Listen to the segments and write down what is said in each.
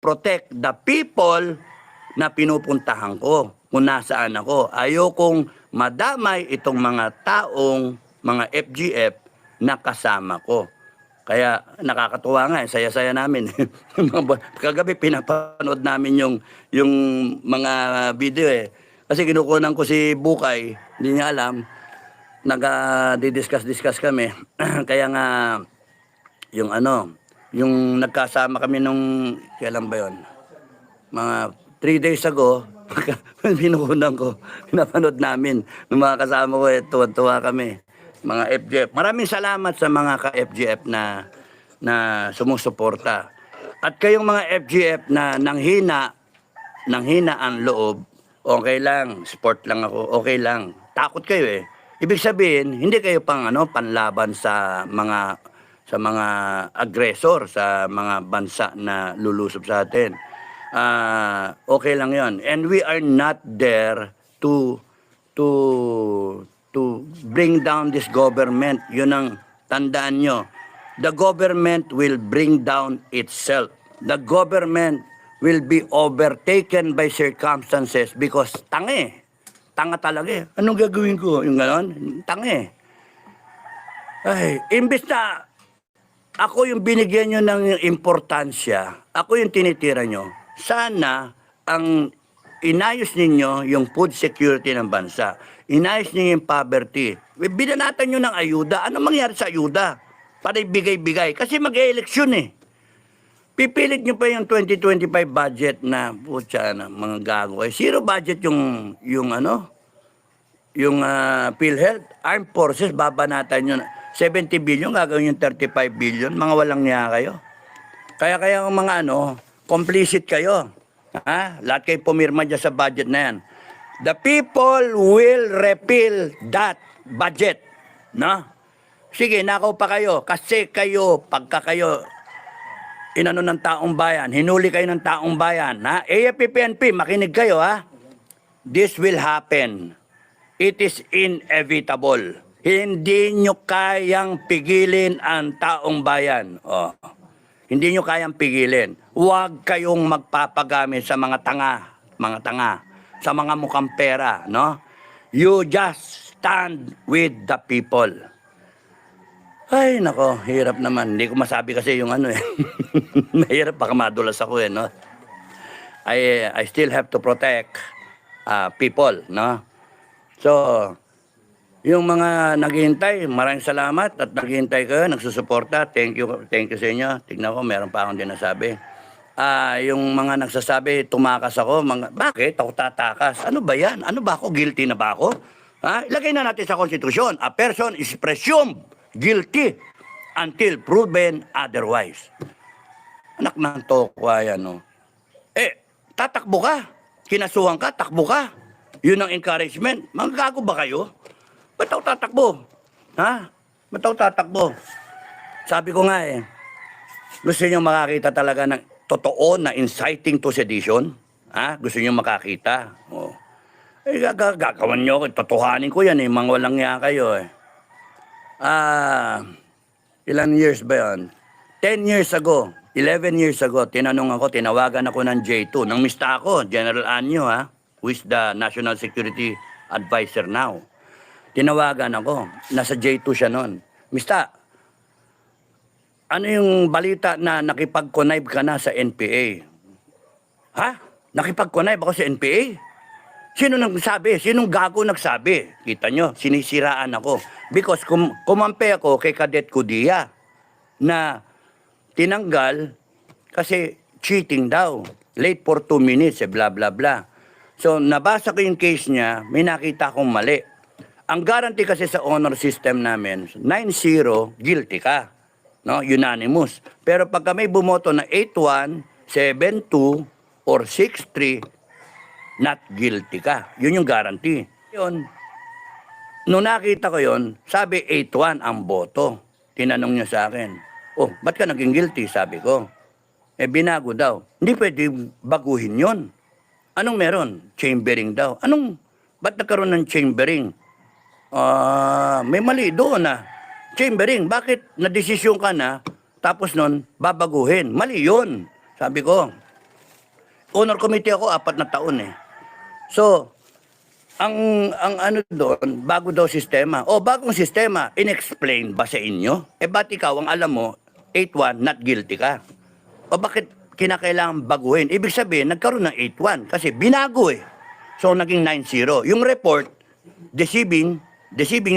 protect the people na pinupuntahan ko kung nasaan ako. Ayokong madamay itong mga taong, mga FGF na kasama ko. Kaya nakakatuwa nga, saya-saya namin. Kagabi pinapanood namin yung mga video eh. Kasi kinukunan ko si Bukay, hindi niya alam, nag-discuss kami. Kaya nga, yung nagkasama kami nung, kailan ba yun? Mga 3 days ago, pinukunan ko, pinapanood namin. Nung mga kasama ko, tuwa-tuwa kami. Mga FGF. Maraming salamat sa mga ka-FGF na sumusuporta. At kayong mga FGF na nanghina ang loob, okay lang, sport lang ako, okay lang. Takot kayo eh. Ibig sabihin, hindi kayo panlaban sa mga aggressor, sa mga bansa na lulusob sa atin. Okay lang 'yon. And we are not there to bring down this government. Yun ang tandaan nyo. The government will bring down itself. The government will be overtaken by circumstances because tanga talaga eh. Anong gagawin ko? Yung gano'n? Tanga eh. Ay, imbes na ako yung binigyan nyo ng importansya, ako yung tinitira nyo, sana ang inayos ninyo yung food security ng bansa. Inayos ninyo yung poverty. Binanatan nyo ng ayuda. Ano mangyari sa ayuda? Para ibigay-bigay. Kasi mag-e-eleksyon eh. Pipilit nyo pa yung 2025 budget na, putya na, mga gago. Zero budget yung PhilHealth. Armed Forces, babanatan nyo na. 70 billion, gagawin yung 35 billion. Mga walang niya kayo. Kaya ang mga complicit kayo. Ha? Lahat kayo pumirma dyan sa budget na yan. The people will repeal that budget. No? Sige, nakaw pa kayo. Kasi kayo, pagka kayo inano ng taong bayan, hinuli kayo ng taong bayan. Ha? AFP-PNP, makinig kayo ha. This will happen. It is inevitable. Hindi nyo kayang pigilin ang taong bayan. Oh. Hindi nyo kayang pigilin. Huwag kayong magpapagamit sa mga tanga, sa mga mukhang pera, no? You just stand with the people. Ay, nako, hirap naman. Hindi ko masabi kasi yung eh. Mahirap, baka madulas ako no? I still have to protect people, no? So, yung mga naghihintay, maraming salamat at naghihintay kayo, nagsusuporta. Thank you sa inyo. Tignan ko, meron pa akong dinasabi. Yung mga nagsasabi, tumakas ako, bakit ako tatakas? Ano ba yan? Ano ba ako? Guilty na ba ako? Ha? Ilagay na natin sa konstitusyon, a person is presumed guilty until proven otherwise. Anak ng tokwa yan, no? Tatakbo ka. Kinasuhan ka, takbo ka. Yun ang encouragement. Magagago ba kayo? Ba't ako tatakbo? Ha? Ba't ako tatakbo? Sabi ko nga gusto nyo makakita talaga ng totoo na inciting to sedition? Ha? Gusto nyo makakita? Oh. Gagawan nyo, totohanin ko yan mga walang niya kayo Ilan years ba yun? 10 years ago, 11 years ago, tinawagan ako ng J2, ng mista ako, General Anyo who is the National Security Advisor now. Tinawagan ako, nasa J2 siya noon. Mista, ano yung balita na nakipag-connive ka na sa NPA? Ha? Nakipag-connive ako sa NPA? Sino nagsabi? Sinong gago nagsabi? Kita nyo, sinisiraan ako. Because kumampi ako kay Cadet Kudia na tinanggal kasi cheating daw. Late for 2 minutes, blah, blah, blah. So, nabasa ko yung case niya, may nakita akong mali. Ang guarantee kasi sa honor system namin, 9-0, guilty ka. No? Unanimous. Pero pagka may bumoto na 8-1, 7-2, or 6-3, not guilty ka. Yun yung guarantee. Yun, nung nakita ko yun, sabi 8-1 ang boto. Tinanong niya sa akin, oh, ba't ka naging guilty? Sabi ko, binago daw. Hindi pwede baguhin yun. Anong meron? Chambering daw. Ba't nagkaroon ng chambering? May mali doon Chambering, bakit nadesisyon ka na, tapos nun, babaguhin? Mali yun. Sabi ko, honor committee ako, 4 na taon eh. So, ang ano doon, bago daw sistema. O, bagong sistema, inexplain ba sa inyo? Eh, ba't ikaw, ang alam mo, 8-1, not guilty ka? O bakit kinakailangan baguhin? Ibig sabihin, nagkaroon ng 8-1 kasi binago eh. So, naging 9-0. Yung report, deceiving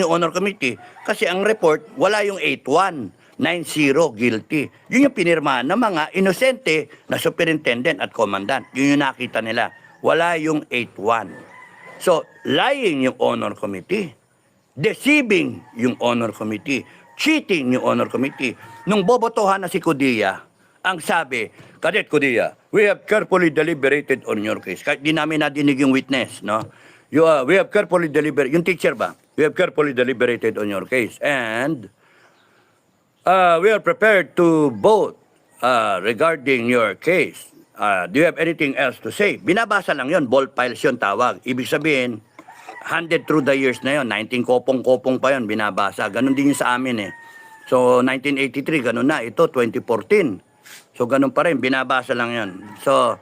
yung honor committee kasi ang report, wala yung 8-1. 9-0, guilty. Yun yung pinirmahan ng mga inosente na superintendent at commandant. Yun yung nakita nila. Wala yung 8-1. So, lying yung honor committee. Deceiving yung honor committee. Cheating yung honor committee. Nung bobotohan na si Codilla, ang sabi, Cadet Codilla, we have carefully deliberated on your case. Kahit di namin nadinig yung witness, no? We have carefully deliberated, yung teacher ba? We have carefully deliberated on your case. And we are prepared to vote regarding your case. Do you have anything else to say? Binabasa lang yon, ball files yun tawag. Ibig sabihin, handed through the years na yon, 19 kopong-kopong pa yon, binabasa. Ganon din yung sa amin eh. So, 1983, ganon na. Ito, 2014. So, ganon pa rin, binabasa lang yon. So,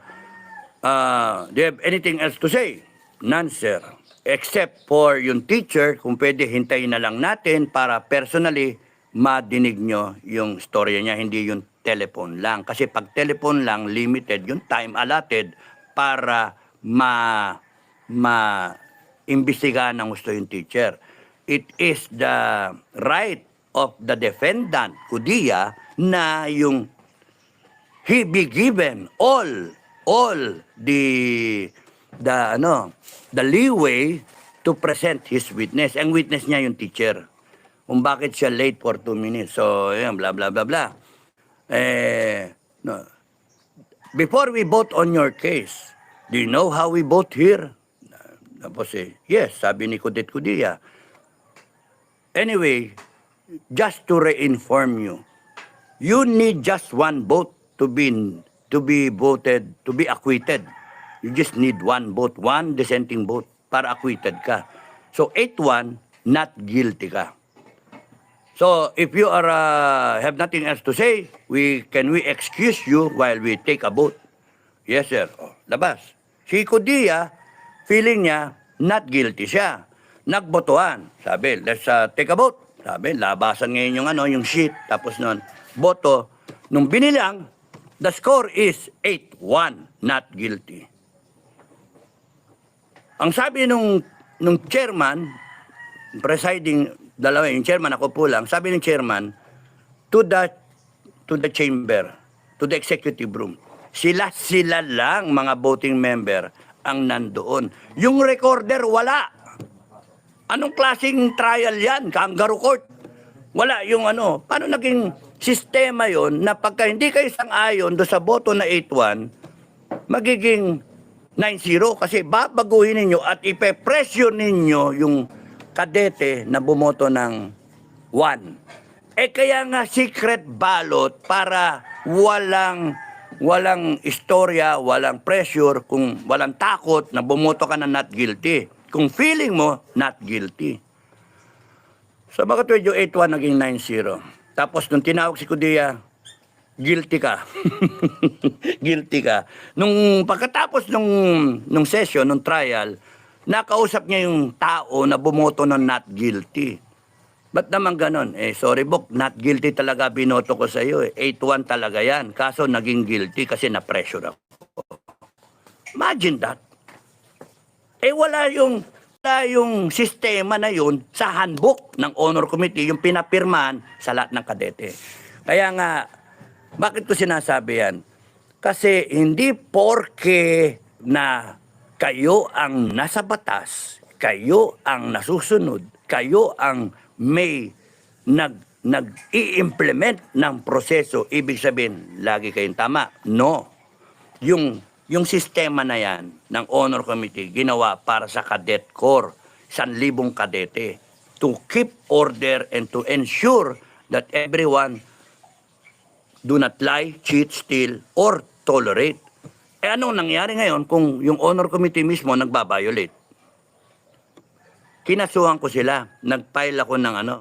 do you have anything else to say? None, sir. Except for yung teacher, kung pwede hintayin na lang natin para personally, madinig nyo yung storya niya, hindi yung telephone lang. Kasi pag telephone lang, limited yung time allotted para imbestigahan ng gusto yung teacher. It is the right of the defendant, Codilla, na yung he be given all the leeway to present his witness. Ang witness niya yung teacher. Kung bakit siya late for 2 minutes. So, yun, blah, blah, blah, blah. No. Before we vote on your case, do you know how we vote here? Tapos yes, sabi ni Cadet Codilla. Anyway, just to re-inform you, you need just one vote to be voted, to be acquitted. You just need one vote, one dissenting vote para acquitted ka. So, 8-1, not guilty ka. So, if you are have nothing else to say, can we excuse you while we take a vote? Yes, sir. Oh, labas. Si Codilla, feeling niya, not guilty siya. Nagbotohan. Sabi, let's take a vote. Sabi, labasan ngayon yung sheet. Tapos nun, boto. Nung binilang, the score is 8-1, not guilty. Ang sabi nung chairman, presiding, dalawa, yung chairman, ako po lang, sabi ng chairman, to the chamber, to the executive room, sila lang, mga voting member, ang nandoon. Yung recorder, wala. Anong klaseng trial yan? Kangaroo court. Wala yung paano naging sistema yon na pagka hindi kayo sang-ayon do sa boto na 8-1, magiging 9-0 kasi babaguhin ninyo at ipe-pressure ninyo yung kadete na bumoto ng 1. Kaya nga secret ballot para walang istorya, walang pressure, kung walang takot na bumoto ka na not guilty. Kung feeling mo, not guilty. So bakit yung 8-1 naging 9-0? Tapos nung tinawag si Codilla, guilty ka. Guilty ka. Nung pagkatapos nung session, nung trial, nakausap niya yung tao na bumoto ng not guilty. Ba't naman ganon? Sorry Bok, not guilty talaga binoto ko sa iyo. 8-1 talaga yan. Kaso naging guilty kasi na-pressure ako. Imagine that. Wala yung sistema na yun sa handbook ng honor committee, yung pinapirmahan sa lahat ng kadete. Kaya nga, bakit ko sinasabi yan? Kasi hindi porke na kayo ang nasa batas, kayo ang nasusunod, kayo ang may nag-i-implement ng proseso, ibig sabihin, lagi kayong tama. No. Yung sistema na yan ng Honor Committee, ginawa para sa Cadet Corps, 1,000 kadete, to keep order and to ensure that everyone do not lie, cheat, steal, or tolerate. Anong nangyari ngayon kung yung Honor Committee mismo nagbabiolate? Kinasuhan ko sila, nag-file ako ng